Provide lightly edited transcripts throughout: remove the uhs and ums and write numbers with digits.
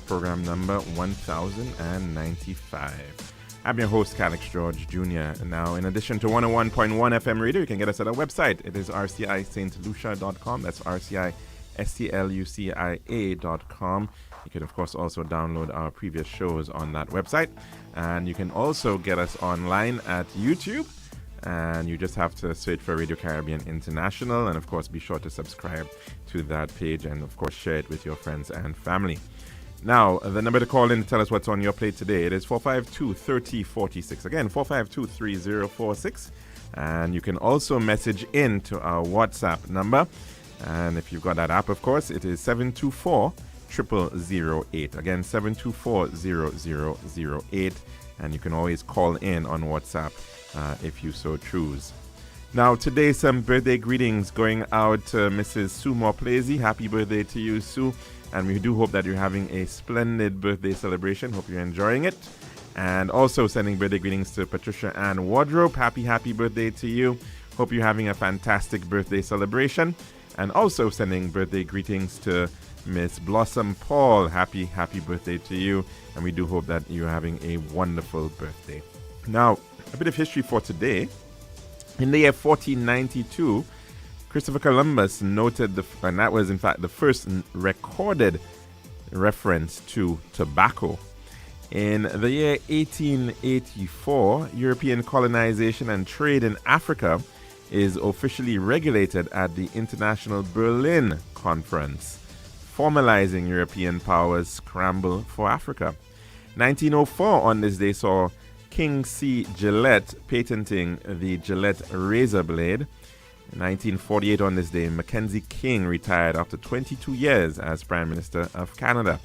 program number 1095. I'm your host, Calix George Jr. Now, in addition to 101.1 FM radio, you can get us at our website. It is rcistlucia.com. That's rcistlucia.com. You can, of course, also download our previous shows on that website. And you can also get us online at YouTube. And you just have to search for Radio Caribbean International. And, of course, be sure to subscribe to that page and, of course, share it with your friends and family. Now, the number to call in to tell us what's on your plate today, it is 452-3046. Again, 452-3046. And you can also message in to our WhatsApp number. And if you've got that app, of course, it is 724-0008. Again, 724-0008. And you can always call in on WhatsApp if you so choose. Now, today, some birthday greetings going out to Mrs. Sue Morplazy. Happy birthday to you, Sue. And we do hope that you're having a splendid birthday celebration. Hope you're enjoying it. And also sending birthday greetings to Patricia Ann Wardrobe. Happy birthday to you. Hope you're having a fantastic birthday celebration. And also sending birthday greetings to Miss Blossom Paul. Happy birthday to you. And we do hope that you're having a wonderful birthday. Now, a bit of history for today. In the year 1492, Christopher Columbus noted, and that was in fact the first recorded reference to tobacco. In the year 1884, European colonization and trade in Africa is officially regulated at the International Berlin Conference, formalizing European powers' scramble for Africa. 1904 on this day saw King C. Gillette patenting the Gillette razor blade. In 1948 on this day, Mackenzie King retired after 22 years as Prime Minister of Canada.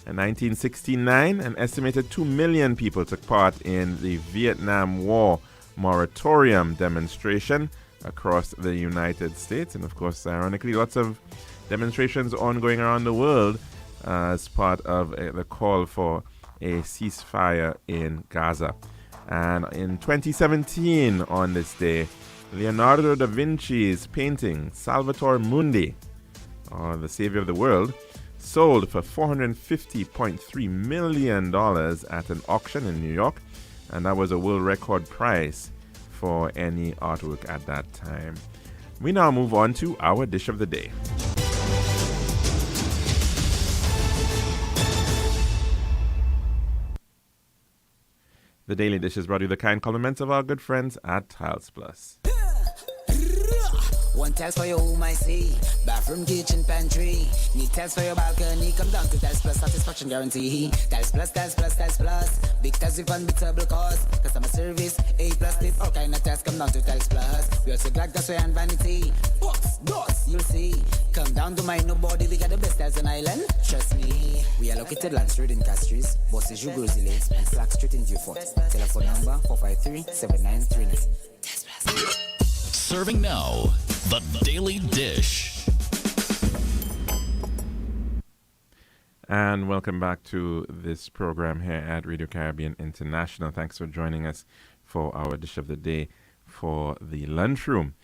In 1969, an estimated 2 million people took part in the Vietnam War moratorium demonstration across the United States. And of course, ironically, lots of demonstrations ongoing around the world as part of the call for a ceasefire in Gaza. And in 2017 on this day, Leonardo da Vinci's painting Salvator Mundi, or the Savior of the World, sold for $450.3 million at an auction in New York, and that was a world record price for any artwork at that time. We now move on to our dish of the day. The Daily Dish is brought to you the kind compliments of our good friends at Tiles Plus. One tiles for your home, I see. Bathroom, kitchen, pantry. Need tiles for your balcony. Come down to Tiles Plus, satisfaction guarantee. Tiles Plus, Tiles Plus, Tiles Plus. Big tiles with unbeatable cost. Customer service, A+, tip. All kind of tiles come down to Tiles Plus. We also got gasway and vanity. Books, doors, you'll see. Come down to my nobody. We got the best tiles on island. Trust me. We are located Land Street in Castries, Bosses, Lanes, and Slack Street in Beaufort. Telephone number 453-7939. Tiles Plus. Serving now, the Daily Dish. And welcome back to this program here at Radio Caribbean International. Thanks for joining us for our dish of the day for the lunchroom.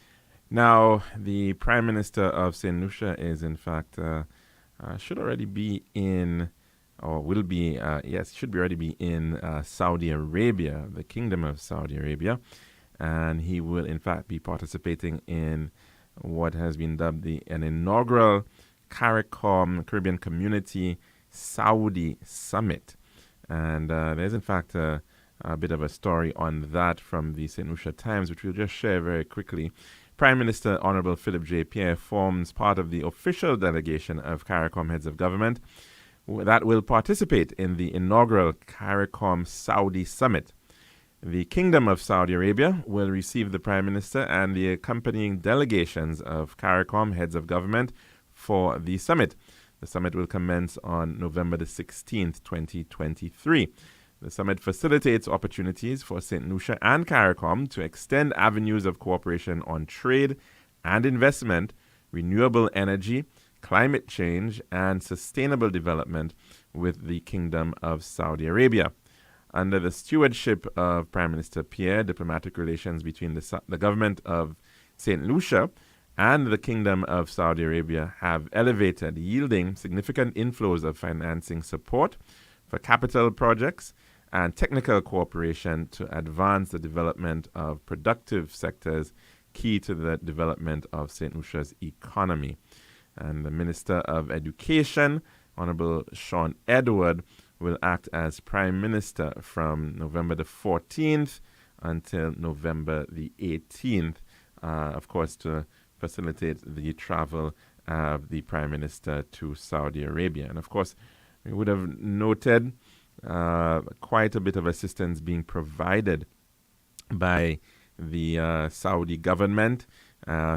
Now, the Prime Minister of St. Lucia is, in fact, should already be in, or will be, should be already be in Saudi Arabia, the Kingdom of Saudi Arabia. And he will, in fact, be participating in what has been dubbed an inaugural CARICOM, Caribbean Community Saudi Summit. And there's, in fact, a bit of a story on that from the St. Lucia Times, which we'll just share very quickly. Prime Minister Honorable Philip J. Pierre forms part of the official delegation of CARICOM heads of government that will participate in the inaugural CARICOM Saudi Summit. The Kingdom of Saudi Arabia will receive the Prime Minister and the accompanying delegations of CARICOM heads of government for the summit. The summit will commence on November the 16th, 2023. The summit facilitates opportunities for St. Lucia and CARICOM to extend avenues of cooperation on trade and investment, renewable energy, climate change, and sustainable development with the Kingdom of Saudi Arabia. Under the stewardship of Prime Minister Pierre, diplomatic relations between the government of St. Lucia and the Kingdom of Saudi Arabia have elevated, yielding significant inflows of financing support for capital projects and technical cooperation to advance the development of productive sectors key to the development of St. Lucia's economy. And the Minister of Education, Honorable Sean Edward, will act as Prime Minister from November the 14th until November the 18th, of course, to facilitate the travel of the Prime Minister to Saudi Arabia. And of course, we would have noted quite a bit of assistance being provided by the Saudi government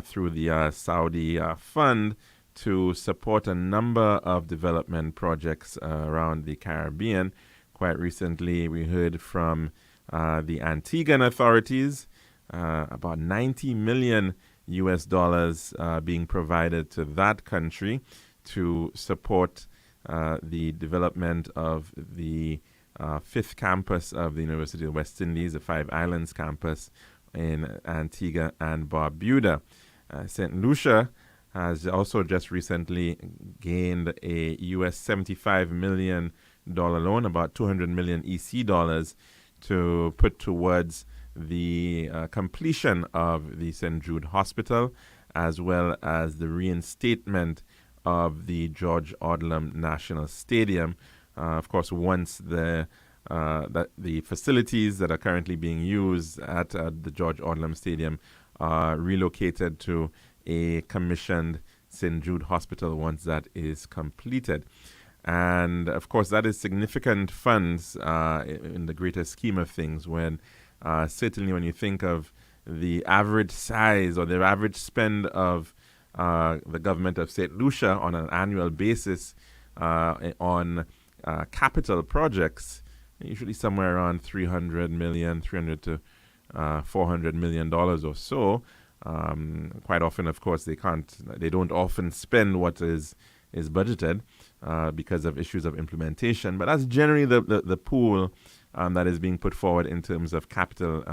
through the Saudi Fund to support a number of development projects around the Caribbean. Quite recently, we heard from the Antiguan authorities about 90 million US dollars being provided to that country to support the development of the fifth campus of the University of West Indies, the Five Islands campus in Antigua and Barbuda. St. Lucia has also just recently gained a US $75 million loan, about 200 million EC dollars, to put towards the completion of the St. Jude Hospital, as well as the reinstatement of the George Odlum National Stadium. Of course, once the facilities that are currently being used at the George Odlum Stadium are relocated to a commissioned St. Jude Hospital once that is completed. And of course, that is significant funds in the greater scheme of things, when certainly when you think of the average size or the average spend of the government of St. Lucia on an annual basis on capital projects, usually somewhere around $300 to $400 million or so. Quite often, of course, they don't often spend what is budgeted because of issues of implementation. But that's generally the pool that is being put forward in terms of capital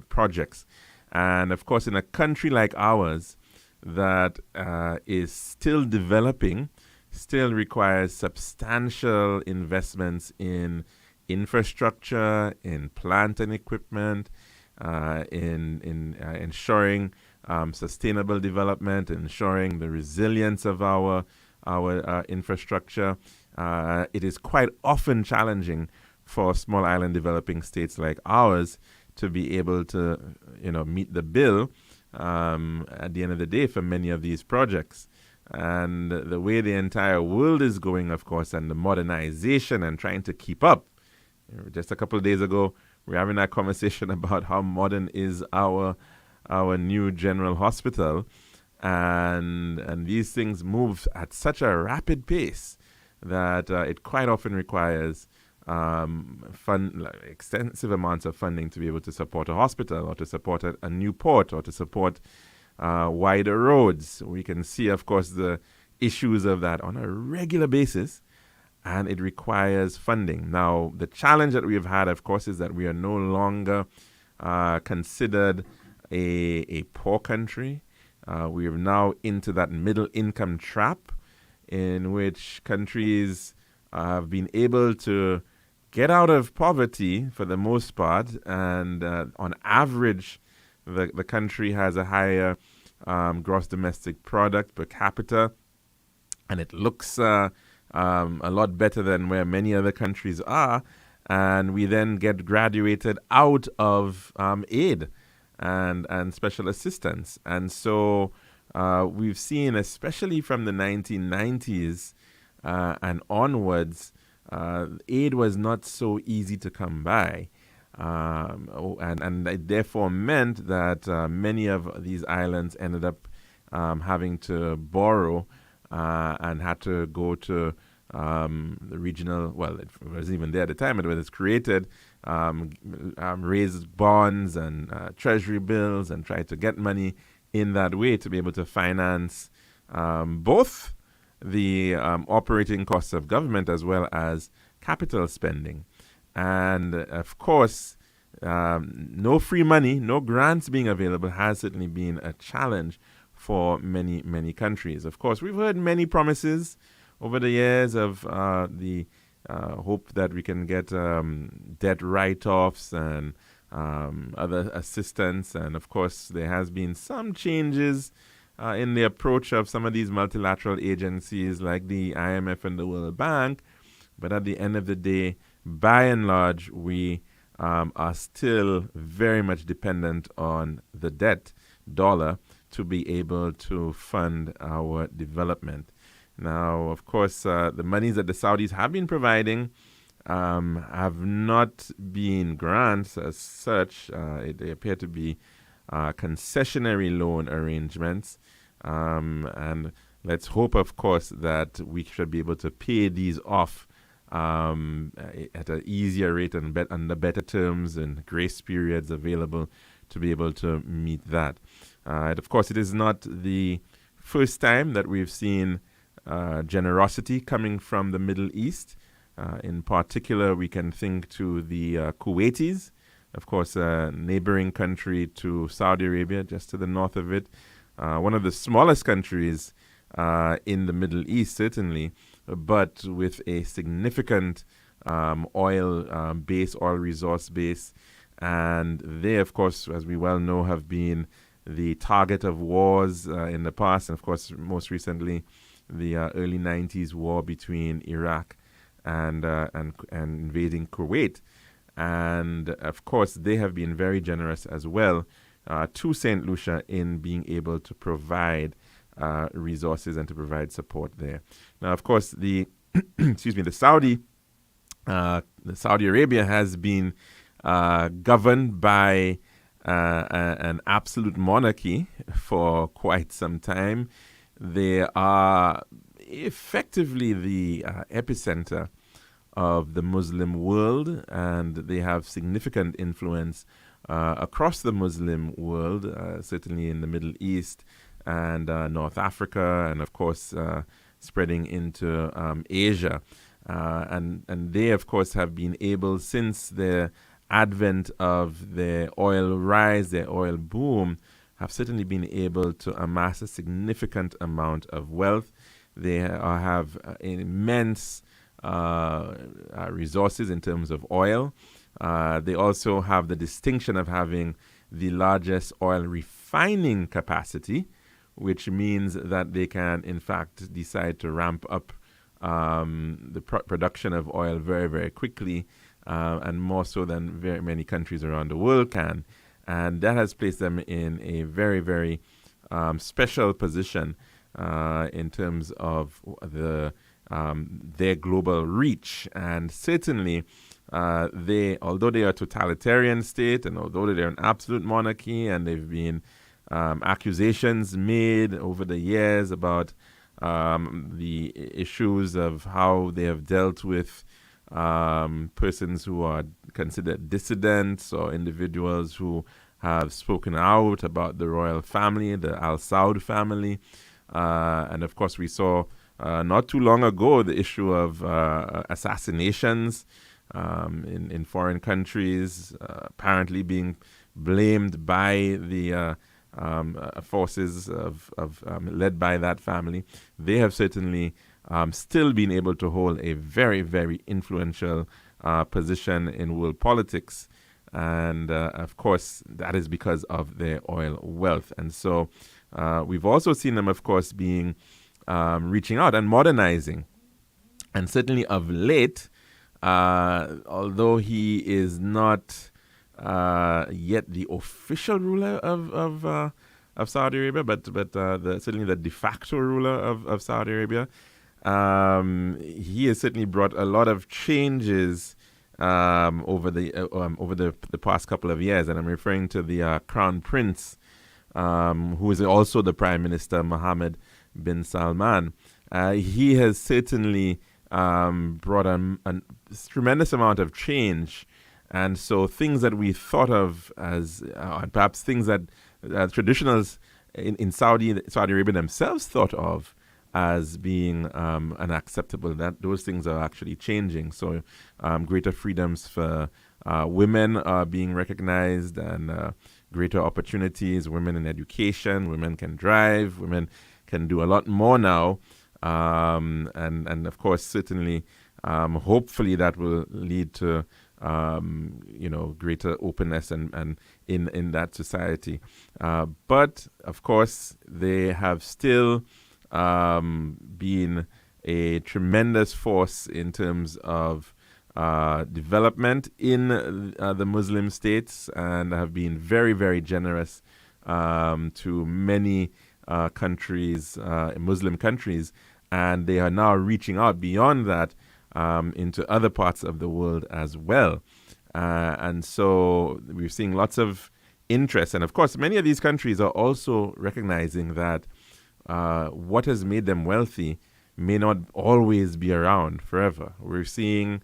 projects. And of course, in a country like ours that is still developing, still requires substantial investments in infrastructure, in plant and equipment, in ensuring sustainable development, ensuring the resilience of our infrastructure. It is quite often challenging for small island developing states like ours to be able to, meet the bill at the end of the day for many of these projects. And the way the entire world is going, of course, and the modernization and trying to keep up. Just a couple of days ago, we were having that conversation about how modern is our new general hospital. And these things move at such a rapid pace that it quite often requires extensive amounts of funding to be able to support a hospital, or to support a new port, or to support wider roads. We can see, of course, the issues of that on a regular basis, and it requires funding. Now, the challenge that we've had, of course, is that we are no longer considered a poor country. We are now into that middle income trap, in which countries have been able to get out of poverty for the most part, and on average, the country has a higher gross domestic product per capita, and it looks a lot better than where many other countries are. And we then get graduated out of aid and special assistance. And so we've seen, especially from the 1990s and onwards, aid was not so easy to come by. And it therefore meant that many of these islands ended up having to borrow and had to go to the regional, well, it wasn't even there at the time, but it was created, raise bonds and treasury bills and try to get money in that way to be able to finance both the operating costs of government as well as capital spending. And of course, no free money, no grants being available has certainly been a challenge for many, many countries. Of course, we've heard many promises over the years of the hope that we can get debt write-offs and other assistance. And of course, there has been some changes in the approach of some of these multilateral agencies like the IMF and the World Bank. But at the end of the day, by and large, we are still very much dependent on the debt dollar to be able to fund our development. Now, of course, the monies that the Saudis have been providing have not been grants as such. They appear to be concessionary loan arrangements. And let's hope, of course, that we should be able to pay these off at an easier rate and under better terms and grace periods available to be able to meet that. And of course, it is not the first time that we've seen generosity coming from the Middle East. In particular, we can think to the Kuwaitis, of course, a neighboring country to Saudi Arabia, just to the north of it. One of the smallest countries in the Middle East, certainly, but with a significant oil base, oil resource base. And they, of course, as we well know, have been the target of wars in the past. And, of course, most recently, the early 90s war between Iraq and invading Kuwait. And, of course, they have been very generous as well to St. Lucia in being able to provide resources and to provide support there. Now, of course, the Saudi Arabia has been governed by an absolute monarchy for quite some time. They are effectively the epicenter of the Muslim world, and they have significant influence across the Muslim world, certainly in the Middle East and North Africa, and of course spreading into Asia. And they, of course, have been able, since the advent of their oil rise, their oil boom, have certainly been able to amass a significant amount of wealth. They have immense resources in terms of oil. They also have the distinction of having the largest oil refining capacity, which means that they can, in fact, decide to ramp up the production of oil very, very quickly, and more so than very many countries around the world can. And that has placed them in a very, very special position in terms of their global reach. And certainly, although they are a totalitarian state, and although they're an absolute monarchy, and they've been accusations made over the years about the issues of how they have dealt with persons who are considered dissidents or individuals who have spoken out about the royal family, the Al Saud family. And of course, we saw not too long ago the issue of assassinations in foreign countries, apparently being blamed by the forces led by that family. They have certainly still been able to hold a very, very influential position in world politics. And of course, that is because of their oil wealth. And so we've also seen them, of course, being reaching out and modernizing. And certainly of late, although he is not yet the official ruler of Saudi Arabia, but certainly the de facto ruler of Saudi Arabia, he has certainly brought a lot of changes over the past couple of years, and I'm referring to the Crown Prince, who is also the Prime Minister, Mohammed bin Salman. He has certainly brought a tremendous amount of change, and so things that we thought of as perhaps things that traditionals in Saudi Arabia themselves thought of as being unacceptable, that those things are actually changing. So greater freedoms for women are being recognized, and greater opportunities, women in education, women can drive, women can do a lot more now. And of course, certainly, hopefully that will lead to, greater openness and in that society. But of course, they have still been a tremendous force in terms of development in the Muslim states, and have been very, very generous to many countries, Muslim countries, and they are now reaching out beyond that into other parts of the world as well. And so we're seeing lots of interest. And of course, many of these countries are also recognizing that what has made them wealthy may not always be around forever. We're seeing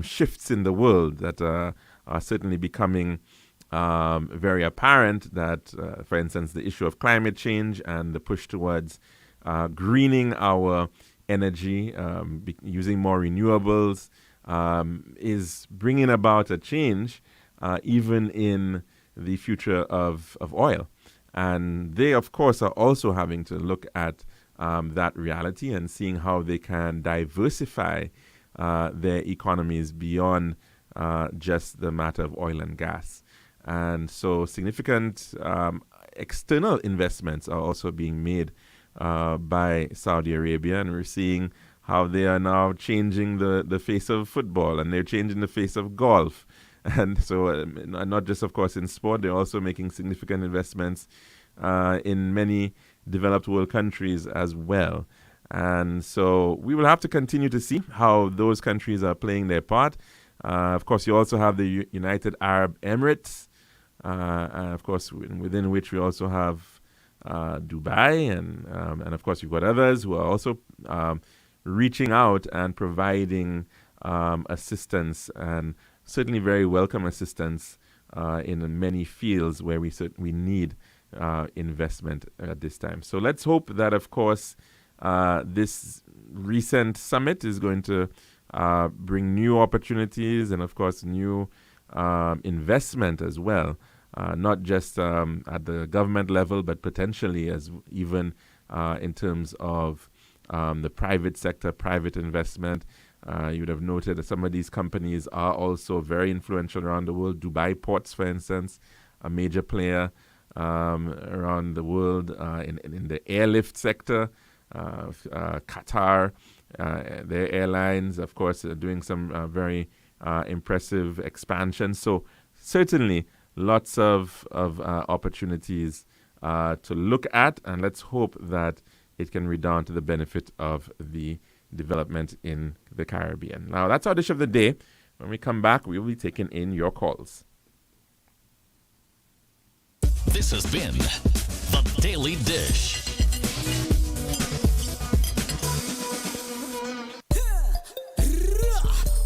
shifts in the world that are certainly becoming very apparent, that, for instance, the issue of climate change and the push towards greening our energy, using more renewables, is bringing about a change even in the future of oil. And they, of course, are also having to look at that reality and seeing how they can diversify their economies beyond just the matter of oil and gas. And so significant external investments are also being made by Saudi Arabia, and we're seeing how they are now changing the face of football, and they're changing the face of golf. And so not just, of course, in sport, they're also making significant investments in many developed world countries as well. And so we will have to continue to see how those countries are playing their part. Of course, you also have the United Arab Emirates, and of course, within which we also have Dubai, and of course, you've got others who are also reaching out and providing assistance, and certainly very welcome assistance in many fields where we need investment at this time. So let's hope that, of course, this recent summit is going to bring new opportunities and, of course, new investment as well, not just at the government level, but potentially as even in terms of the private sector, private investment. You would have noted that some of these companies are also very influential around the world. Dubai Ports, for instance, a major player around the world in the airlift sector. Qatar, their airlines, of course, are doing some very impressive expansion. So certainly lots of opportunities to look at, and let's hope that it can redound to the benefit of the development in the Caribbean. Now, that's our dish of the day. When we come back, we will be taking in your calls. This has been The Daily Dish.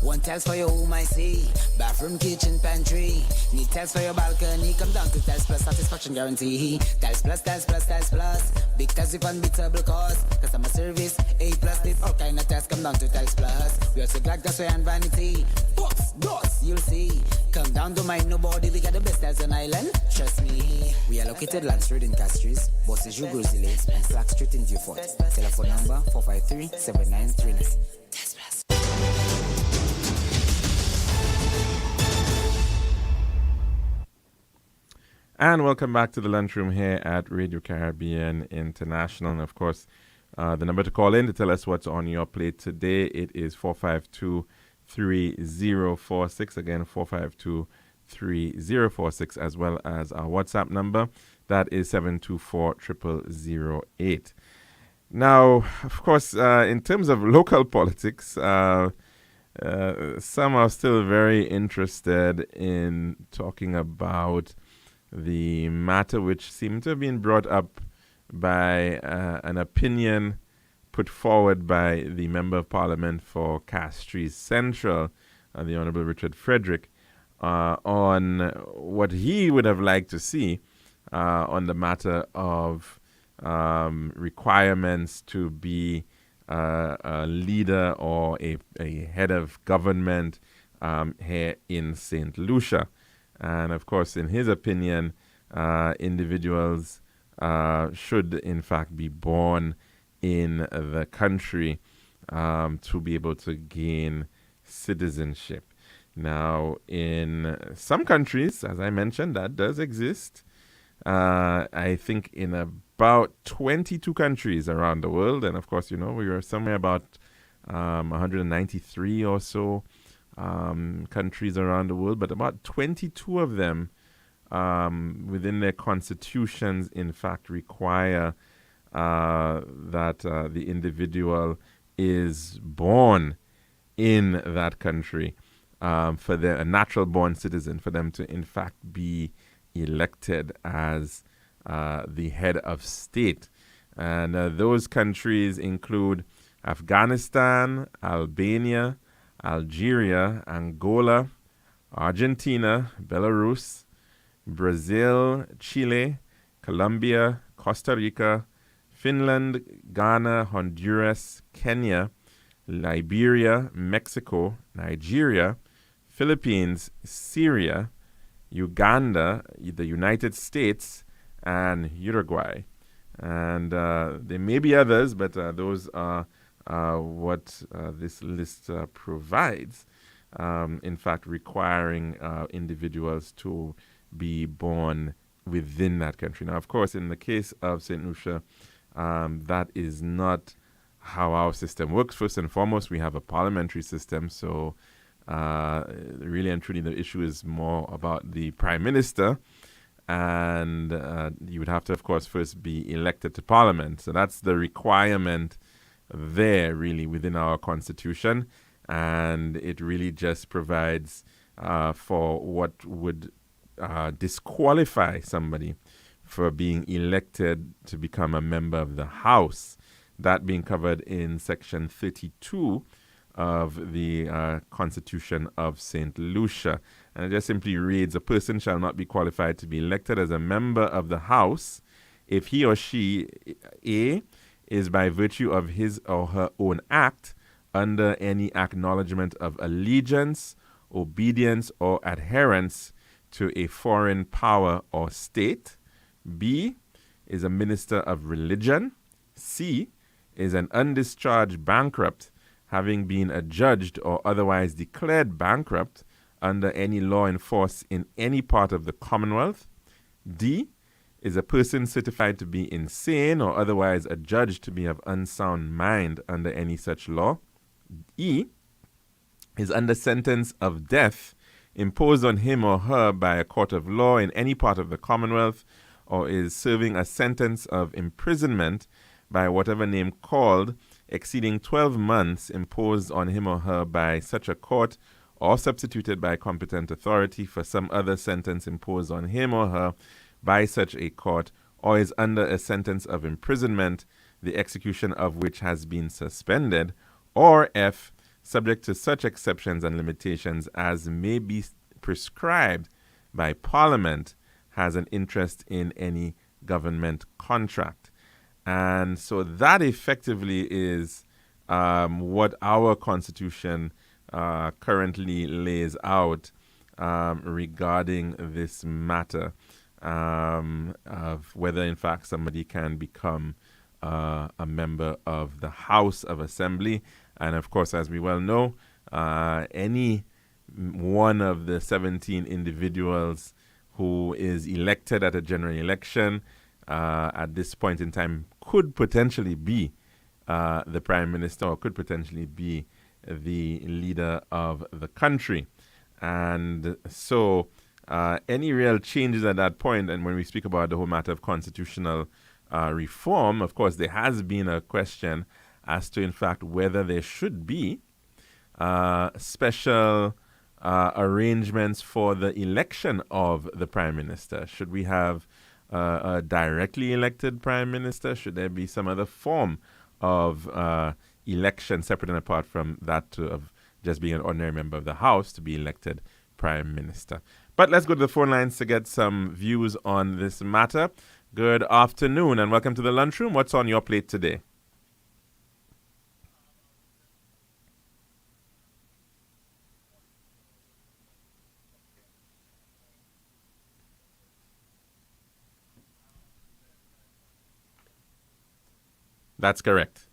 One tiles for your home, I see. Bathroom, kitchen, pantry. Need tiles for your balcony. Come down to Tiles Plus, satisfaction guarantee. Tiles Plus, Tiles Plus, Tiles Plus. Big tiles with unbeatable cost. Customer service, A+. There's all kind of tiles. Come down to Tiles Plus. We also got gasway and vanity. Box, doors, you'll see. Come down, don't mind nobody. We got the best tiles on island. Trust me. We are located Land Street in Castries, Bosses Juguzile, and Clark Street in Dufort. Telephone number 453-7939. Tiles Plus. And welcome back to the Lunchroom here at Radio Caribbean International. And of course, the number to call in to tell us what's on your plate today, it is 452-3046. Again, 452-3046, as well as our WhatsApp number. That is 724-0008. Now, of course, in terms of local politics, some are still very interested in talking about the matter which seemed to have been brought up by an opinion put forward by the Member of Parliament for Castries Central, the Honourable Richard Frederick, on what he would have liked to see on the matter of requirements to be a leader or a head of government here in St. Lucia. And of course, in his opinion, individuals should in fact be born in the country to be able to gain citizenship. Now, in some countries, as I mentioned, that does exist. I think in about 22 countries around the world, and of course, we are somewhere about 193 or so countries around the world, but about 22 of them within their constitutions, in fact, require that the individual is born in that country for a natural born citizen, for them to, in fact, be elected as the head of state. And those countries include Afghanistan, Albania, Algeria, Angola, Argentina, Belarus, Brazil, Chile, Colombia, Costa Rica, Finland, Ghana, Honduras, Kenya, Liberia, Mexico, Nigeria, Philippines, Syria, Uganda, the United States, and Uruguay. And there may be others, but those are what this list provides, in fact, requiring individuals to be born within that country. Now, of course, in the case of St. Lucia, that is not how our system works. First and foremost, we have a parliamentary system, so really and truly the issue is more about the Prime Minister, and you would have to, of course, first be elected to Parliament. So that's the requirement there, really, within our Constitution, and it really just provides for what would disqualify somebody for being elected to become a member of the House, that being covered in Section 32 of the Constitution of St. Lucia. And it just simply reads, a person shall not be qualified to be elected as a member of the House if he or she, A, is by virtue of his or her own act under any acknowledgement of allegiance, obedience, or adherence to a foreign power or state. B, is a minister of religion. C, is an undischarged bankrupt, having been adjudged or otherwise declared bankrupt under any law in force in any part of the Commonwealth. D, is a person certified to be insane or otherwise adjudged to be of unsound mind under any such law. E, is under sentence of death imposed on him or her by a court of law in any part of the Commonwealth, or is serving a sentence of imprisonment by whatever name called, exceeding 12 months imposed on him or her by such a court, or substituted by competent authority for some other sentence imposed on him or her by such a court, or is under a sentence of imprisonment, the execution of which has been suspended, or F, subject to such exceptions and limitations as may be prescribed by Parliament, has an interest in any government contract. And so that effectively is what our Constitution currently lays out regarding this matter of whether, in fact, somebody can become a member of the House of Assembly. And, of course, as we well know, any one of the 17 individuals who is elected at a general election at this point in time could potentially be the Prime Minister, or could potentially be the leader of the country. And so any real changes at that point, and when we speak about the whole matter of constitutional reform, of course, there has been a question as to, in fact, whether there should be special arrangements for the election of the Prime Minister. Should we have a directly elected Prime Minister? Should there be some other form of election separate and apart from that of just being an ordinary member of the House to be elected Prime Minister? But let's go to the phone lines to get some views on this matter. Good afternoon and welcome to the Lunchroom. What's on your plate today? That's correct.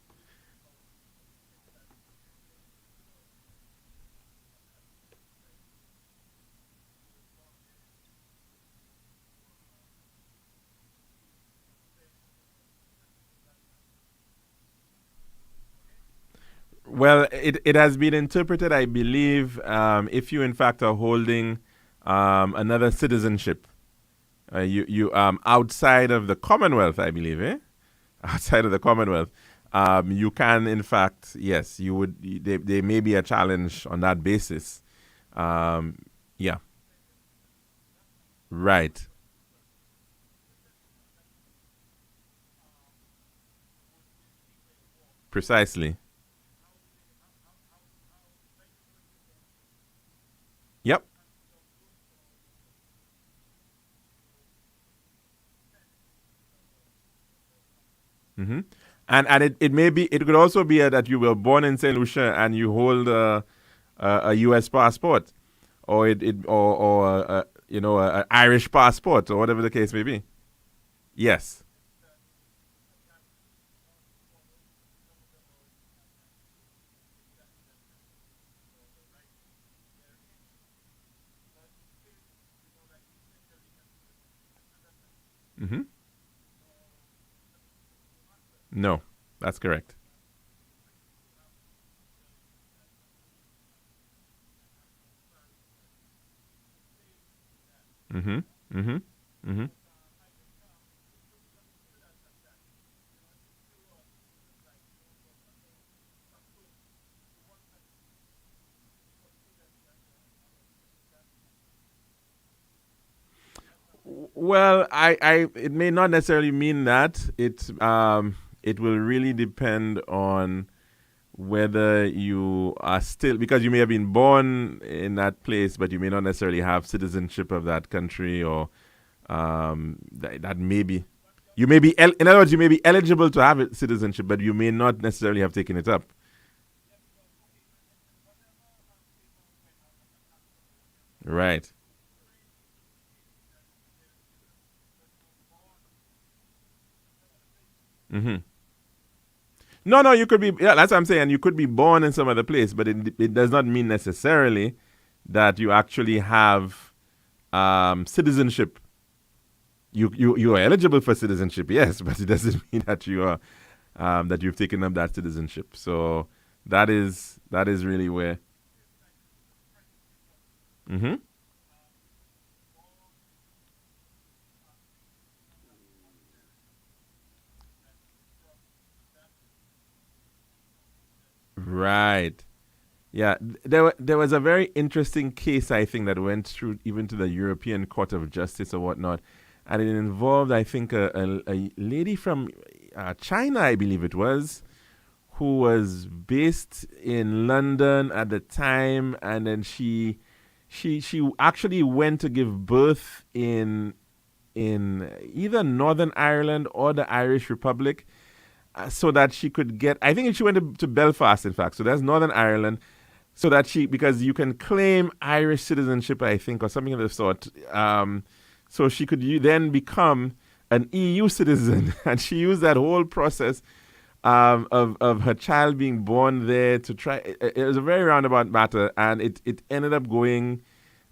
Well, it has been interpreted, I believe, if you in fact are holding another citizenship, you outside of the Commonwealth, I believe, eh? Outside of the Commonwealth, you can in fact, yes, you would. There may be a challenge on that basis. Yeah, right, precisely. Yep. hmm and it may be, it could also be that you were born in Saint Lucia and you hold a U.S. passport, or you know, a Irish passport, or whatever the case may be. Yes. hmm No, that's correct. hmm hmm hmm Well, it may not necessarily mean that. It will really depend on whether you are still, because you may have been born in that place, but you may not necessarily have citizenship of that country, or that may be, you may be, in other words, you may be eligible to have citizenship, but you may not necessarily have taken it up. Right. hmm No, no, you could be. Yeah, that's what I'm saying. You could be born in some other place, but it does not mean necessarily that you actually have citizenship. You are eligible for citizenship, yes, but it doesn't mean that you are that you've taken up that citizenship. So that is really where. hmm Right. Yeah. There was a very interesting case, I think, that went through even to the European Court of Justice or whatnot, and it involved, I think, a lady from China, I believe it was, who was based in London at the time, and then she actually went to give birth in either Northern Ireland or the Irish Republic, so that she could get. I think she went to Belfast, in fact. So that's Northern Ireland, so that because you can claim Irish citizenship, I think, or something of the sort. So she could then become an EU citizen, and she used that whole process of her child being born there to try. It was a very roundabout matter, and it ended up going.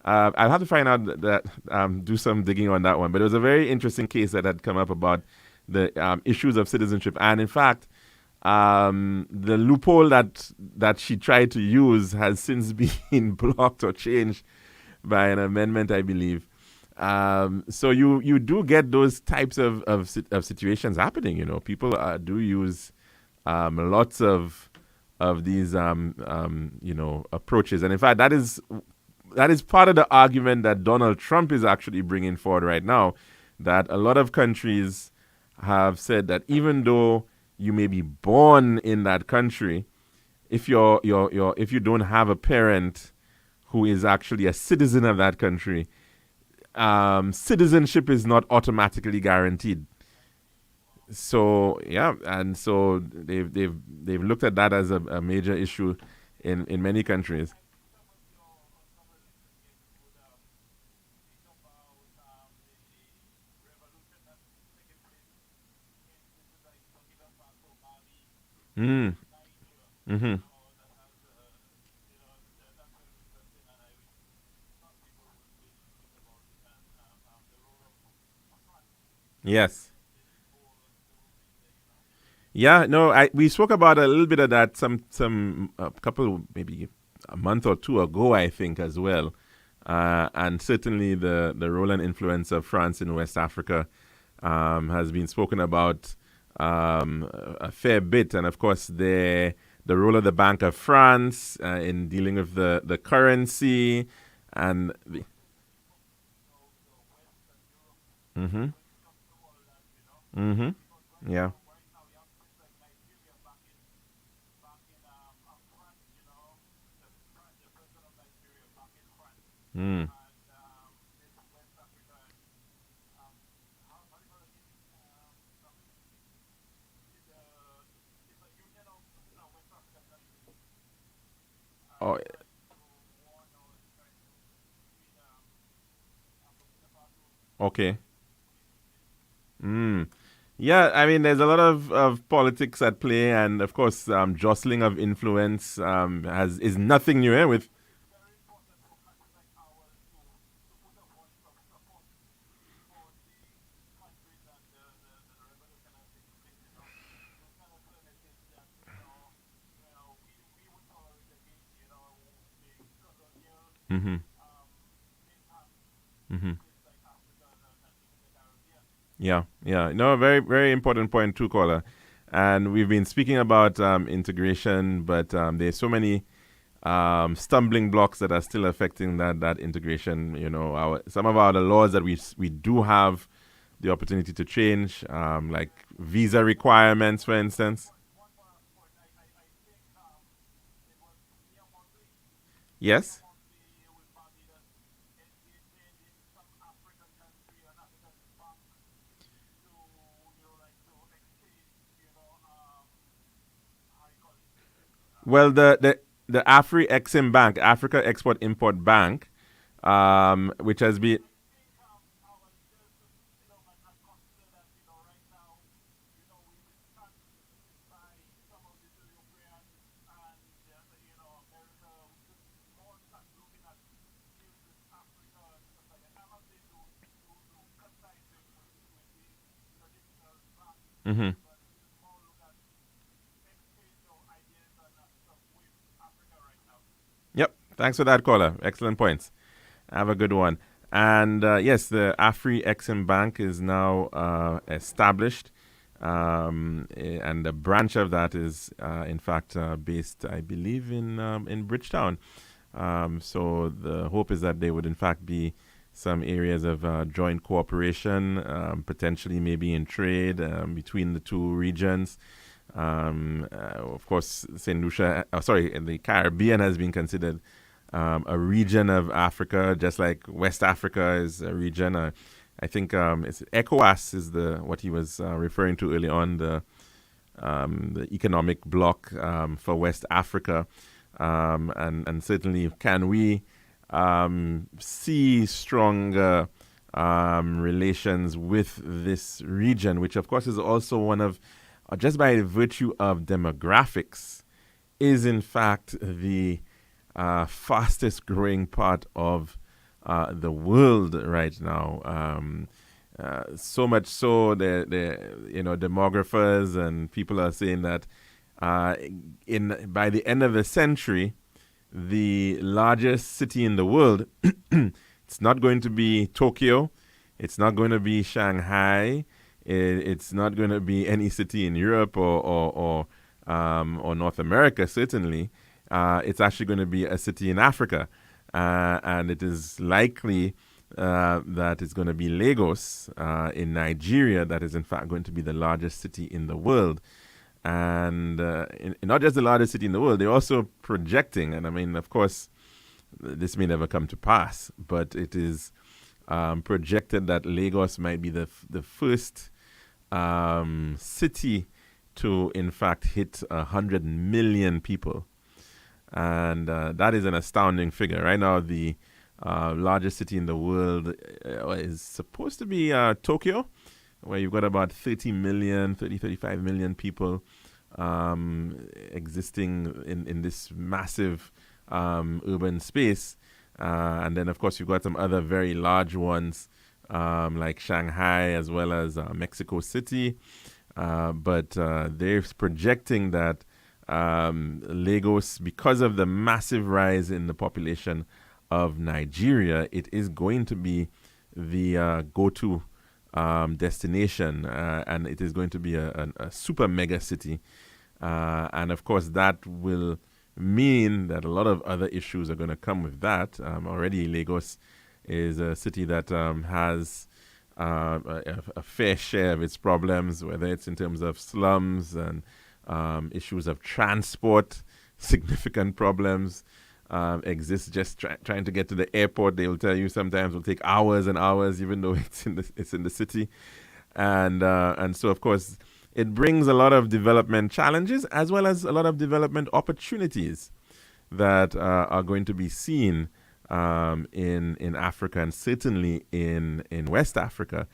I'll have to find out that, do some digging on that one. But it was a very interesting case that had come up about the issues of citizenship, and in fact, the loophole that she tried to use has since been blocked or changed by an amendment, I believe. So you do get those types of situations happening. You know, people do use lots of these approaches, and in fact, that is part of the argument that Donald Trump is actually bringing forward right now. That a lot of countries have said that even though you may be born in that country, if if you don't have a parent who is actually a citizen of that country, citizenship is not automatically guaranteed. So yeah, and so they've looked at that as a major issue in many countries. Mm. Mm-hmm. Yes. Yeah, no, we spoke about a little bit of that some a couple maybe a month or two ago, I think, as well, and certainly the role and influence of France in West Africa has been spoken about a fair bit, and of course the role of the Bank of France in dealing with the currency and the, mm-hmm, mm-hmm, yeah, mm, oh, okay. Mm. Yeah, I mean, there's a lot of politics at play, and of course, jostling of influence has is nothing new. With mm-hmm, mm-hmm. Yeah, yeah, no, very very important point too, caller. And we've been speaking about integration, but there's so many stumbling blocks that are still affecting that integration. You know, some of our the laws that we do have the opportunity to change, like visa requirements, for instance. Yes. Well, the Afri Exim Bank, Africa Export Import Bank, which has been. Mhm. Yep. Thanks for that, caller. Excellent points. Have a good one. And yes, the Afri Exim Bank is now established, and the branch of that is, in fact, based, I believe, in Bridgetown. So the hope is that there would, in fact, be some areas of joint cooperation, potentially maybe in trade between the two regions. Of course, St. Lucia, sorry, the Caribbean has been considered a region of Africa, just like West Africa is a region. I think it's ECOWAS is what he was referring to early on, the economic bloc for West Africa. And certainly, can we see stronger relations with this region, which, of course, is also one of, just by virtue of demographics, is in fact the fastest growing part of the world right now. So much so, demographers and people are saying that by the end of the century, the largest city in the world, it's not going to be Tokyo, it's not going to be Shanghai, it's not going to be any city in Europe or North America, certainly. It's actually going to be a city in Africa. And it is likely that it's going to be Lagos in Nigeria that is, in fact, going to be the largest city in the world. And not just the largest city in the world, they're also projecting, and I mean, of course, this may never come to pass, but it is projected that Lagos might be the first city to, in fact, hit 100 million people. And that is an astounding figure. Right now, the largest city in the world is supposed to be Tokyo, where you've got about 35 million people. existing in this massive urban space. And then, of course, you've got some other very large ones like Shanghai as well as Mexico City. But they're projecting that Lagos, because of the massive rise in the population of Nigeria, it is going to be the go-to destination, and it is going to be a super mega city. And of course, that will mean that a lot of other issues are going to come with that. Already, Lagos is a city that has a fair share of its problems, whether it's in terms of slums and issues of transport. Significant problems exist just trying to get to the airport. They will tell you sometimes will take hours and hours, even though it's in the city, and so of course it brings a lot of development challenges as well as a lot of development opportunities that are going to be seen in Africa, and certainly in West Africa.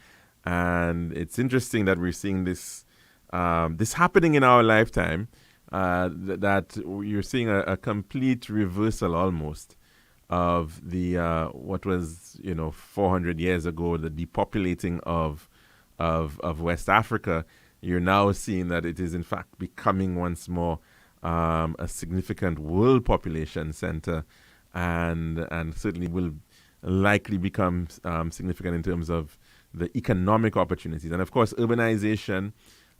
And it's interesting that we're seeing this happening in our lifetime, that you're seeing a complete reversal almost of the what was 400 years ago, the depopulating of West Africa. You're now seeing that it is in fact becoming once more a significant world population center, and certainly will likely become significant in terms of the economic opportunities. And of course, urbanization,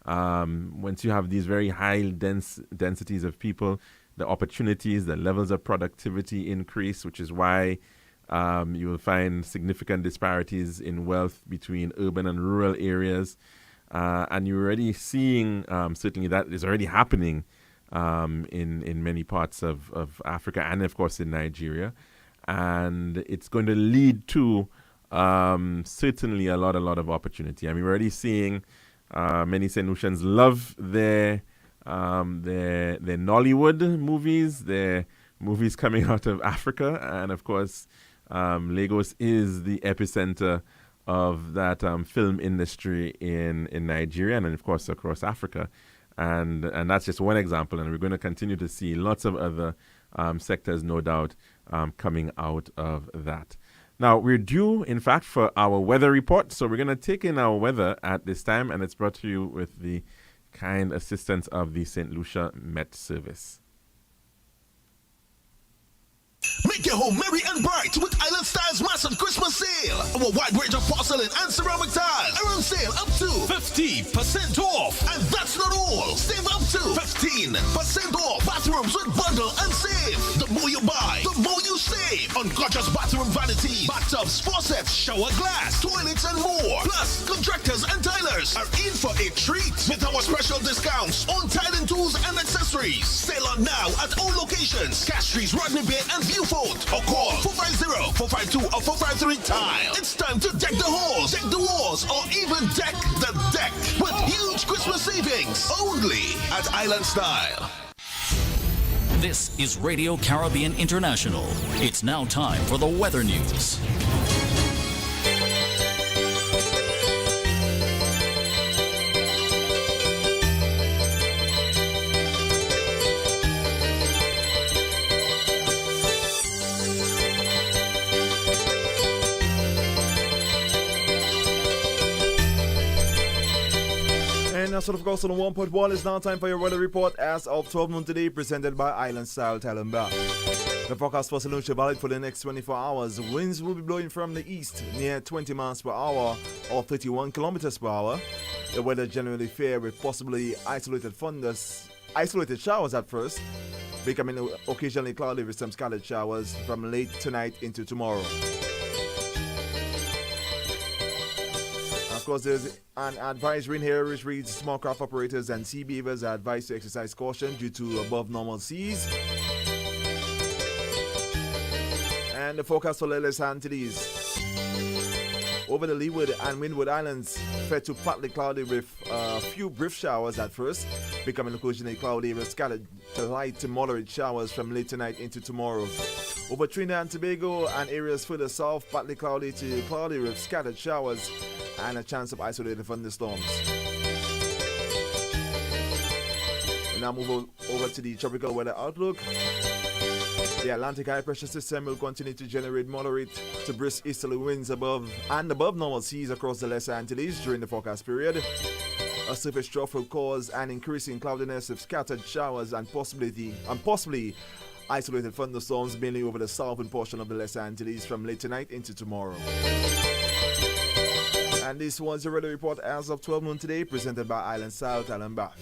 once you have these very high densities of people, the opportunities, the levels of productivity increase, which is why you will find significant disparities in wealth between urban and rural areas. And you're already seeing, certainly that is already happening in many parts of Africa and, of course, in Nigeria. And it's going to lead to certainly a lot of opportunity. I mean, we're already seeing many St. Lucians love their Nollywood movies, their movies coming out of Africa. And, of course, Lagos is the epicenter of that film industry in Nigeria and, of course, across Africa. And that's just one example. And we're going to continue to see lots of other sectors, no doubt, coming out of that. Now, we're due, in fact, for our weather report. So we're going to take in our weather at this time, and it's brought to you with the kind assistance of the St. Lucia Met Service. Make your home merry and bright with Island Style's massive Christmas sale. Our wide range of porcelain and ceramic tiles are on sale up to 50% off. And that's not all. Save up to 15% off. Bathrooms with bundle and save. The more you buy, the more you save. On gorgeous bathroom vanities, bathtubs, faucets, shower glass, toilets, and more. Plus, contractors and tilers are in for a treat with our special discounts on tiling tools and accessories. Sale on now at all locations: Castries, Rodney Bay, and Viewfort. Or call 450-452 or 453 Tile. It's time to deck the halls, deck the walls, or even deck the deck with huge Christmas savings only at Island Style. This is Radio Caribbean International. It's now time for the weather news. So of course on the 1.1, it's now time for your weather report as of 12 noon today, presented by Island Style Talenba. The forecast for St. Lucia valid for the next 24 hours. Winds will be blowing from the east near 20 miles per hour or 31 kilometers per hour. The weather generally fair with possibly isolated showers at first, becoming occasionally cloudy with some scattered showers from late tonight into tomorrow. Of course, there's an advisory in here which reads small craft operators and sea beavers are advised to exercise caution due to above normal seas. And the forecast for Leyland Antilles. Over the Leeward and Windward Islands, fair to partly cloudy with a few brief showers at first, becoming occasionally cloudy with scattered to light to moderate showers from late tonight into tomorrow. Over Trinidad and Tobago and areas further south, partly cloudy to cloudy with scattered showers and a chance of isolated thunderstorms. We now move over to the tropical weather outlook. The Atlantic high pressure system will continue to generate moderate to brisk easterly winds above normal seas across the Lesser Antilles during the forecast period. A surface trough will cause an increase in cloudiness with scattered showers and possibly isolated thunderstorms mainly over the southern portion of the Lesser Antilles from late tonight into tomorrow. And this was your weather report as of 12 noon today, presented by Island Style Talent Bath.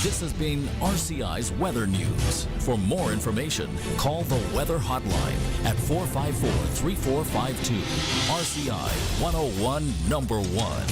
This has been RCI's Weather News. For more information, call the Weather Hotline at 454-3452. RCI 101 number 1.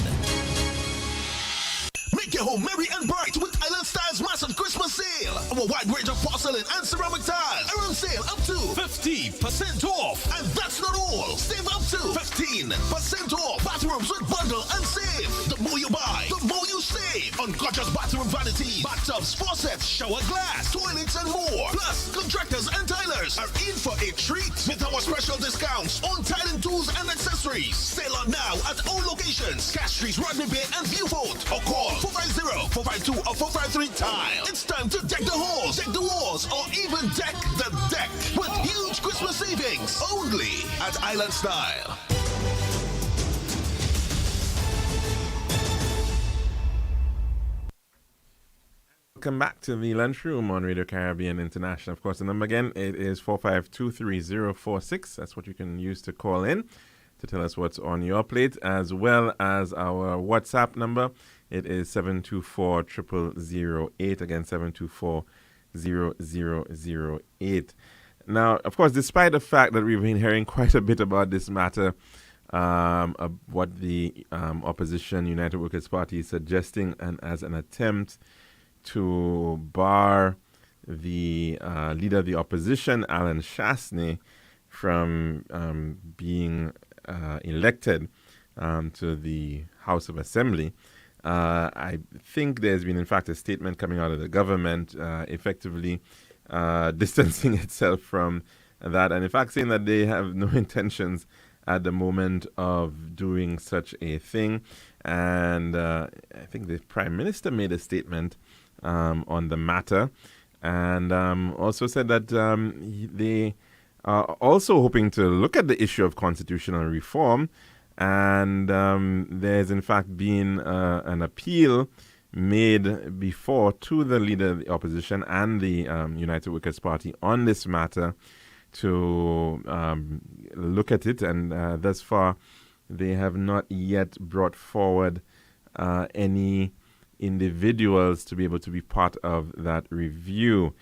Make your home merry and bright with Island Style's massive Christmas sale. Our wide range of porcelain and ceramic tile are on sale up to 50% off. And that's not all. Save up to 15% off. Bathrooms with bundle and save. The more you buy, the more you save. On gorgeous bathroom vanities, bathtubs, faucets, shower glass, toilets, and more. Plus, contractors and tilers are in for a treat with our special discounts on tiling tools and accessories. Sale on now at all locations: Castries, Rodney Bay, and Viewport. Or call 450-452 or 453 Tile. It's time to deck the halls, deck the walls, or even deck the deck with huge Christmas savings only at Island Style. Welcome back to the Lunchroom on Radio Caribbean International. Of course, the number again, it is 4523046. That's what you can use to call in to tell us what's on your plate, as well as our WhatsApp number. It is 724-0008. Again, 724-0008. Now, of course, despite the fact that we've been hearing quite a bit about this matter, what the opposition United Workers' Party is suggesting and as an attempt to bar the leader of the opposition, Alan Shastney, from being elected to the House of Assembly. I think there's been, in fact, a statement coming out of the government effectively distancing itself from that, and in fact saying that they have no intentions at the moment of doing such a thing. And I think the Prime Minister made a statement on the matter, and also said that they are also hoping to look at the issue of constitutional reform. And there's in fact been an appeal made before to the leader of the opposition and the United Workers' Party on this matter to look at it, and thus far they have not yet brought forward any individuals to be able to be part of that review.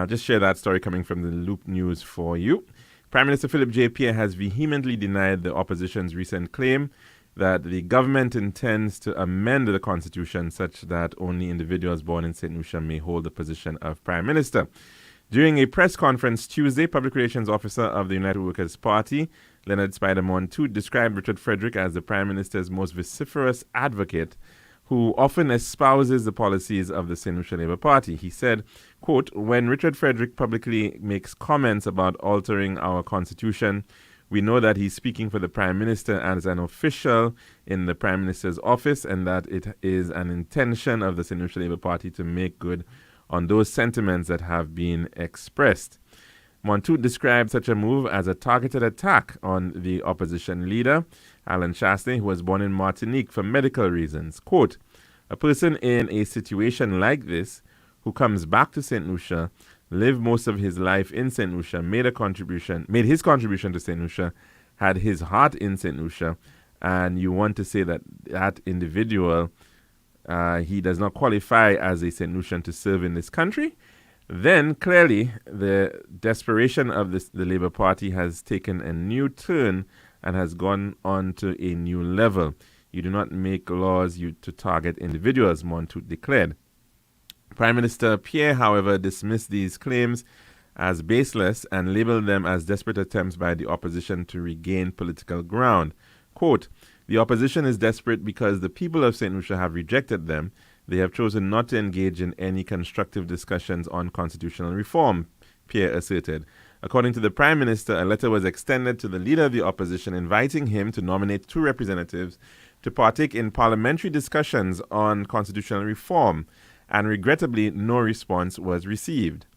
Just share that story coming from the Loop News for you. Prime Minister Philip J. Pierre has vehemently denied the opposition's recent claim that the government intends to amend the constitution such that only individuals born in St. Lucia may hold the position of Prime Minister. During a press conference Tuesday, Public Relations Officer of the United Workers' Party, Leonard Spider-Montoute, described Richard Frederick as the Prime Minister's most vociferous advocate, who often espouses the policies of the St. Lucia Labour Party. He said, quote, "When Richard Frederick publicly makes comments about altering our constitution, we know that he's speaking for the Prime Minister as an official in the Prime Minister's office, and that it is an intention of the St. Lucia Labour Party to make good on those sentiments that have been expressed." Montoute described such a move as a targeted attack on the opposition leader, Alan Shastney, who was born in Martinique for medical reasons. Quote, "A person in a situation like this, who comes back to St. Lucia, lived most of his life in St. Lucia, made his contribution to St. Lucia, had his heart in St. Lucia, and you want to say that that individual, he does not qualify as a St. Lucian to serve in this country, then clearly the desperation of the Labour Party has taken a new turn and has gone on to a new level. You do not make laws to target individuals," Montoute declared. Prime Minister Pierre, however, dismissed these claims as baseless and labeled them as desperate attempts by the opposition to regain political ground. Quote, "The opposition is desperate because the people of St. Lucia have rejected them. They have chosen not to engage in any constructive discussions on constitutional reform," Pierre asserted. According to the Prime Minister, a letter was extended to the leader of the opposition inviting him to nominate 2 representatives to partake in parliamentary discussions on constitutional reform, and regrettably, no response was received.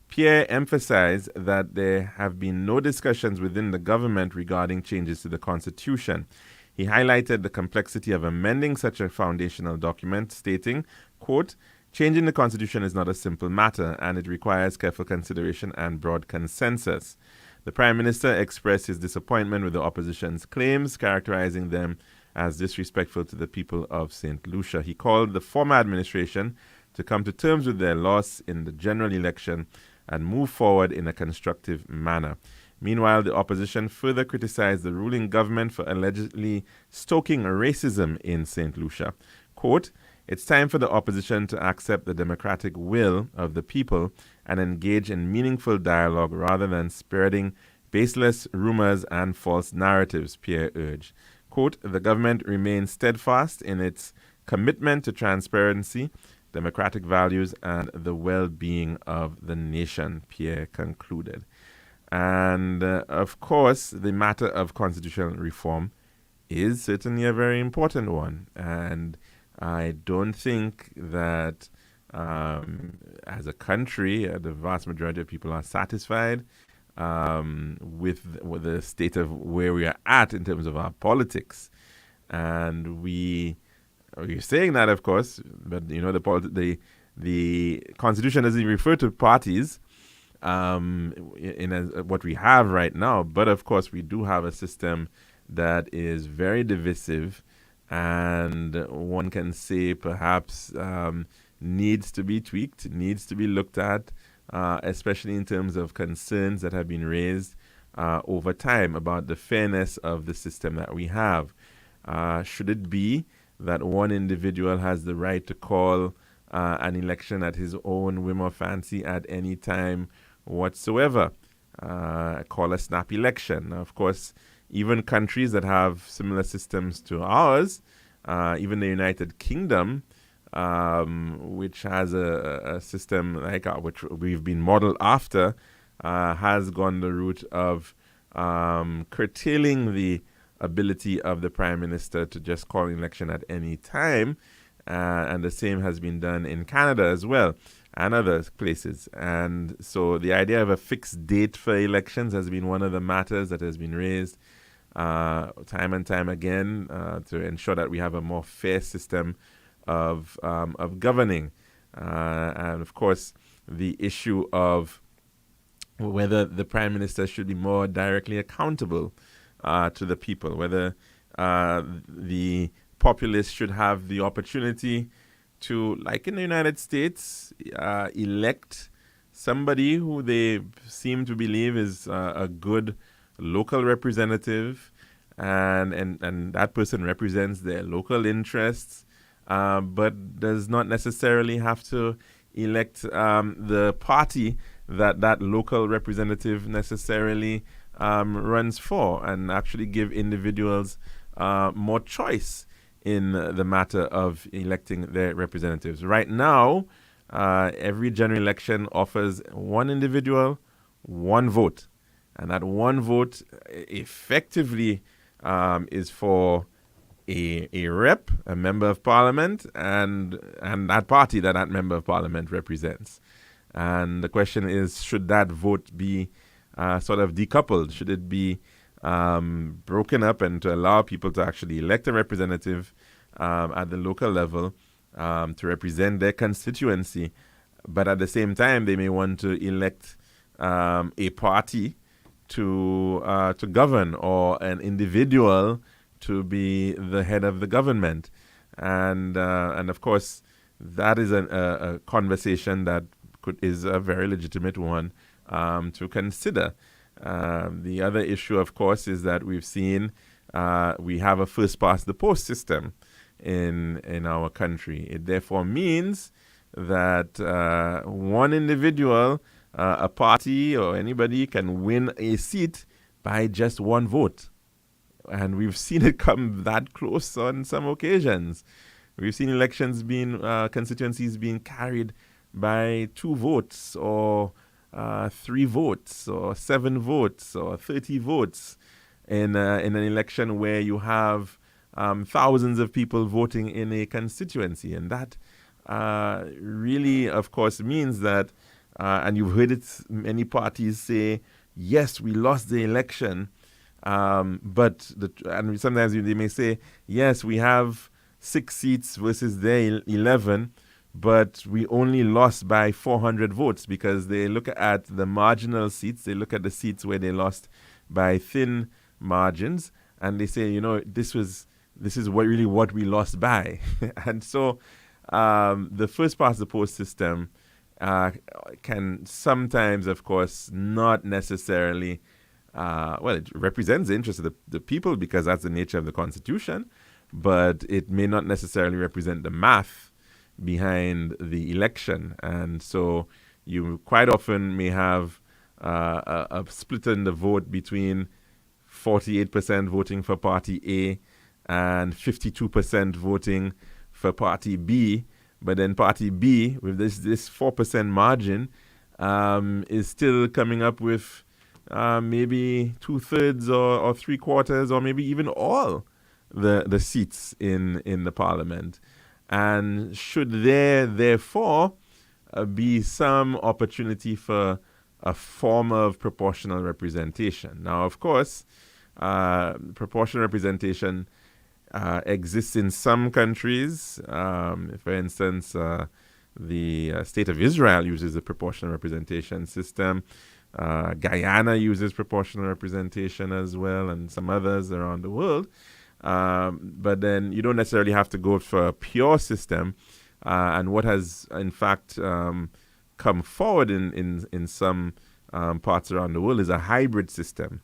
Pierre emphasized that there have been no discussions within the government regarding changes to the Constitution. He highlighted the complexity of amending such a foundational document, stating, quote, "Changing the Constitution is not a simple matter, and it requires careful consideration and broad consensus." The Prime Minister expressed his disappointment with the opposition's claims, characterizing them as disrespectful to the people of St. Lucia. He called the former administration to come to terms with their loss in the general election and move forward in a constructive manner. Meanwhile, the opposition further criticized the ruling government for allegedly stoking racism in St. Lucia. Quote, "It's time for the opposition to accept the democratic will of the people and engage in meaningful dialogue rather than spreading baseless rumors and false narratives," Pierre urged. Quote, "The government remains steadfast in its commitment to transparency, democratic values, and the well-being of the nation," Pierre concluded. And, of course, the matter of constitutional reform is certainly a very important one. And I don't think that as a country, the vast majority of people are satisfied with the state of where we are at in terms of our politics. And we're saying that, of course, but the Constitution doesn't refer to parties in what we have right now. But of course, we do have a system that is very divisive, and one can say perhaps needs to be tweaked, needs to be looked at, especially in terms of concerns that have been raised over time about the fairness of the system that we have. Should it be that one individual has the right to call an election at his own whim or fancy at any time whatsoever? Call a snap election. Now, of course, even countries that have similar systems to ours, even the United Kingdom, which has a system like which we've been modeled after, has gone the route of curtailing the ability of the Prime Minister to just call an election at any time. And the same has been done in Canada as well and other places. And so the idea of a fixed date for elections has been one of the matters that has been raised time and time again to ensure that we have a more fair system of governing. And of course, the issue of whether the Prime Minister should be more directly accountable to the people, whether the populace should have the opportunity to, like in the United States, elect somebody who they seem to believe is a good local representative, and that person represents their local interests, but does not necessarily have to elect the party that local representative necessarily runs for, and actually give individuals more choice in the matter of electing their representatives. Right now, every general election offers one individual, one vote. And that one vote effectively is for a rep, a member of parliament, and that party that member of parliament represents. And the question is, should that vote be sort of decoupled? Should it be broken up and to allow people to actually elect a representative at the local level to represent their constituency, but at the same time they may want to elect a party to govern, or an individual to be the head of the government, and of course that is a conversation that is a very legitimate one to consider. The other issue, of course, is that we've seen we have a first past the post system in our country. It therefore means that one individual, a party or anybody, can win a seat by just one vote. And we've seen it come that close on some occasions. We've seen elections being, constituencies being carried by 2 votes or 3 votes or 7 votes or 30 votes in an election where you have thousands of people voting in a constituency. And that really, of course, means that, and you've heard it, many parties say, yes, we lost the election, but and sometimes they may say, yes, we have 6 seats versus their 11, but we only lost by 400 votes, because they look at the marginal seats, they look at the seats where they lost by thin margins, and they say, this is really what we lost by. And so the first past the post system can sometimes, of course, not necessarily, it represents the interest of the people, because that's the nature of the Constitution, but it may not necessarily represent the math behind the election. And so you quite often may have a split in the vote between 48% voting for Party A and 52% voting for Party B. But then Party B, with this 4% margin, is still coming up with maybe 2/3 or 3/4, or maybe even all the seats in the parliament. And should there, therefore, be some opportunity for a form of proportional representation? Now, of course, proportional representation exists in some countries. For instance, the state of Israel uses a proportional representation system. Guyana uses proportional representation as well, and some others around the world. But then you don't necessarily have to go for a pure system. And what has, in fact, come forward in some parts around the world is a hybrid system,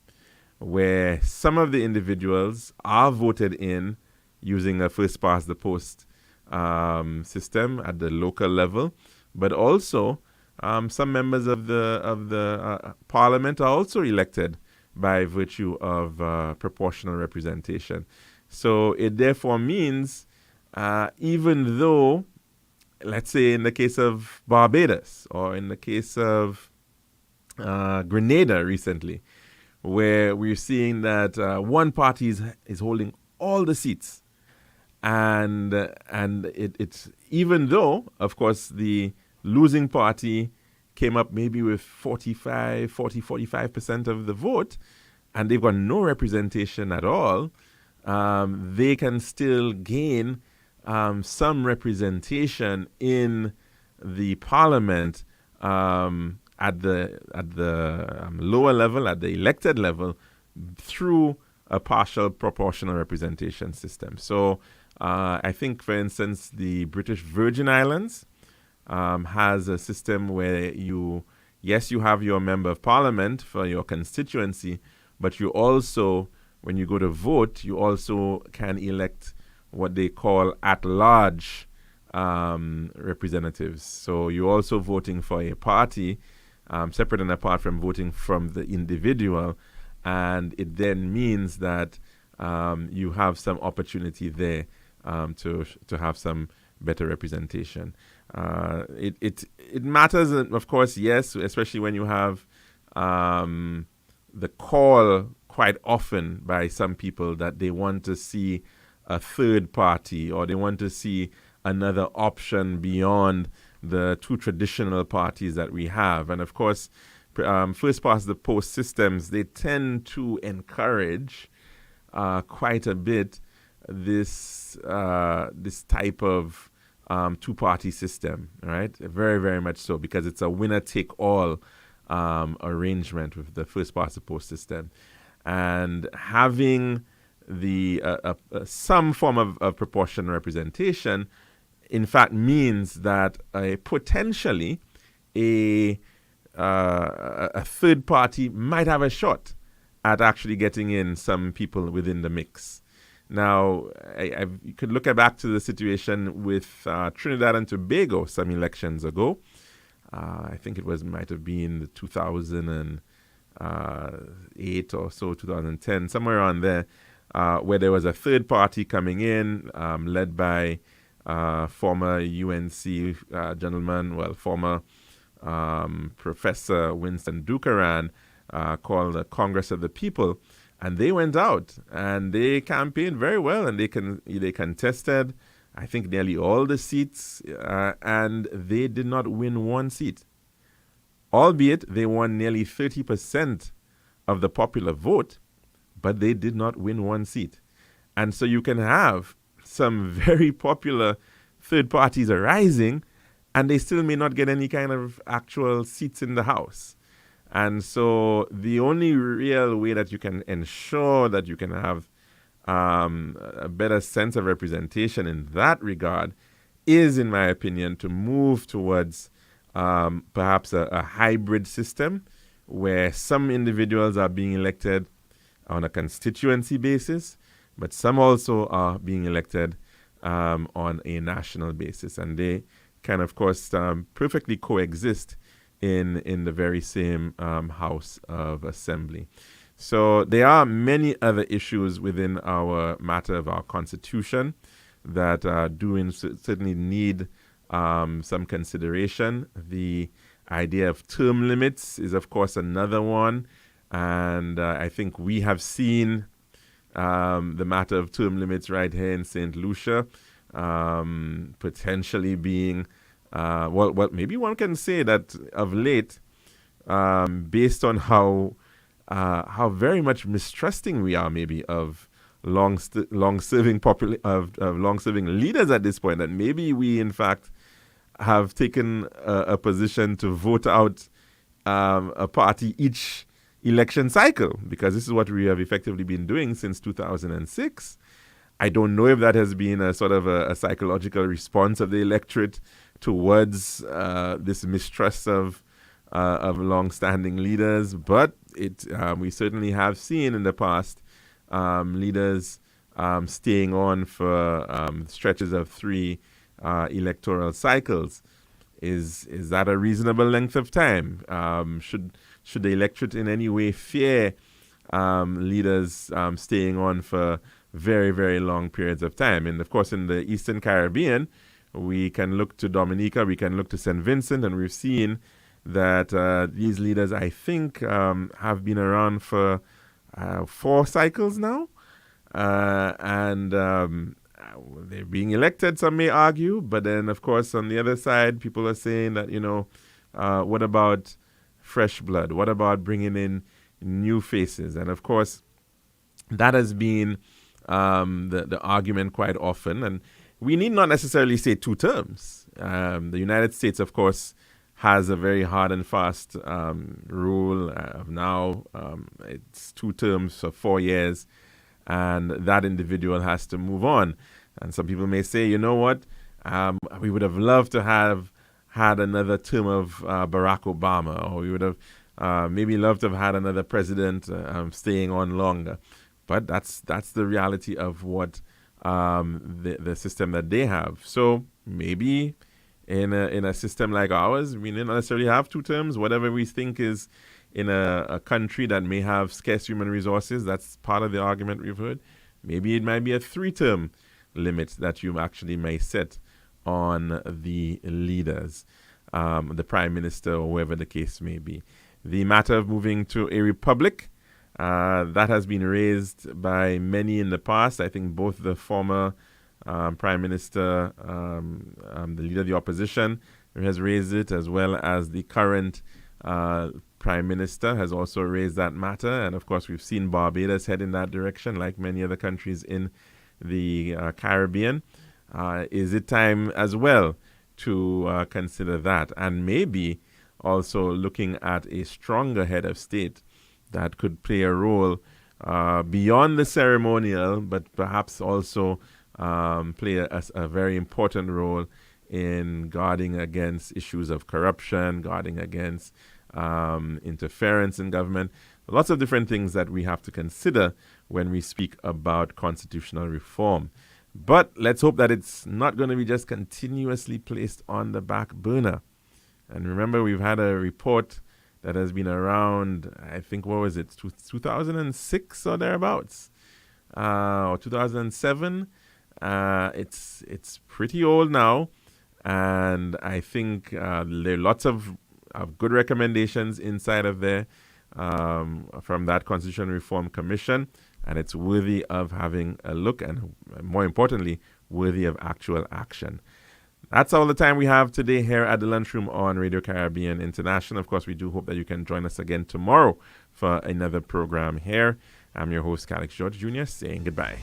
where some of the individuals are voted in using a first-past-the-post system at the local level, but also some members of the parliament are also elected by virtue of proportional representation. So it therefore means, even though, let's say in the case of Barbados, or in the case of Grenada recently, where we're seeing that one party is holding all the seats, and it's even though, of course, the losing party came up maybe with 45% of the vote, and they've got no representation at all, they can still gain some representation in the parliament at the lower level, at the elected level, through a partial proportional representation system. So I think, for instance, the British Virgin Islands has a system where you have your member of parliament for your constituency, but you also, when you go to vote, you also can elect what they call at-large representatives. So you're also voting for a party, separate and apart from voting from the individual, and it then means that you have some opportunity there to have some better representation. It matters, of course, yes, especially when you have the call quite often by some people that they want to see a third party, or they want to see another option beyond the two traditional parties that we have. And of course, first past the post systems, they tend to encourage quite a bit this type of two-party system, right? Very, very much so, because it's a winner-take-all arrangement with the first past the post system. And having some form of proportional representation, in fact, means that potentially a third party might have a shot at actually getting in some people within the mix. Now, you could look back to the situation with Trinidad and Tobago some elections ago. I think it might have been the 2008 or so, 2010, somewhere around there, where there was a third party coming in, led by former UNC former Professor Winston Dukaran, called the Congress of the People. And they went out and they campaigned very well, and they contested, I think, nearly all the seats, and they did not win one seat. Albeit they won nearly 30% of the popular vote, but they did not win one seat. And so you can have some very popular third parties arising, and they still may not get any kind of actual seats in the House. And so the only real way that you can ensure that you can have a better sense of representation in that regard is, in my opinion, to move towards perhaps a hybrid system where some individuals are being elected on a constituency basis, but some also are being elected on a national basis. And they can, of course, perfectly coexist in the very same House of Assembly. So there are many other issues within our matter of our Constitution that certainly need some consideration. The idea of term limits is, of course, another one. And I think we have seen the matter of term limits right here in St. Lucia potentially being, well, maybe one can say that of late, based on how very much mistrusting we are maybe of long-serving leaders at this point, that maybe we in fact have taken a position to vote out a party each election cycle, because this is what we have effectively been doing since 2006. I don't know if that has been a sort of a psychological response of the electorate towards this mistrust of long-standing leaders, but we certainly have seen in the past leaders staying on for stretches of 3 electoral cycles. Is that a reasonable length of time? Should the electorate in any way fear leaders staying on for very, very long periods of time? And of course, in the Eastern Caribbean, we can look to Dominica, we can look to St. Vincent, and we've seen that these leaders, I think, have been around for 4 cycles now. And they're being elected, some may argue. But then, of course, on the other side, people are saying that, what about fresh blood? What about bringing in new faces? And of course, that has been the argument quite often. And we need not necessarily say 2 terms. The United States, of course, has a very hard and fast rule of now. It's 2 terms for 4 years, and that individual has to move on. And some people may say, you know what, we would have loved to have had another term of Barack Obama, or we would have maybe loved to have had another president staying on longer. But that's the reality of what the system that they have. So maybe in a system like ours, we don't necessarily have 2 terms. Whatever we think is in a country that may have scarce human resources, that's part of the argument we've heard. Maybe it might be a 3-term limit that you actually may set on the leaders, the prime minister, or whoever the case may be. The matter of moving to a republic, that has been raised by many in the past. I think both the former prime minister, the leader of the opposition, has raised it, as well as the current prime minister has also raised that matter. And of course, we've seen Barbados head in that direction, like many other countries in the Caribbean. Is it time as well to consider that? And maybe also looking at a stronger head of state that could play a role beyond the ceremonial, but perhaps also play a very important role in guarding against issues of corruption, guarding against interference in government. Lots of different things that we have to consider when we speak about constitutional reform. But let's hope that it's not going to be just continuously placed on the back burner. And remember, we've had a report that has been around, I think, 2006 or thereabouts, or 2007. It's pretty old now, and I think there are lots of good recommendations inside of there. from that Constitution Reform Commission, and it's worthy of having a look, and more importantly, worthy of actual action. That's all the time we have today here at the Lunchroom on Radio Caribbean International. Of course, we do hope that you can join us again tomorrow for another program here. I'm your host, Calix George Jr., saying goodbye.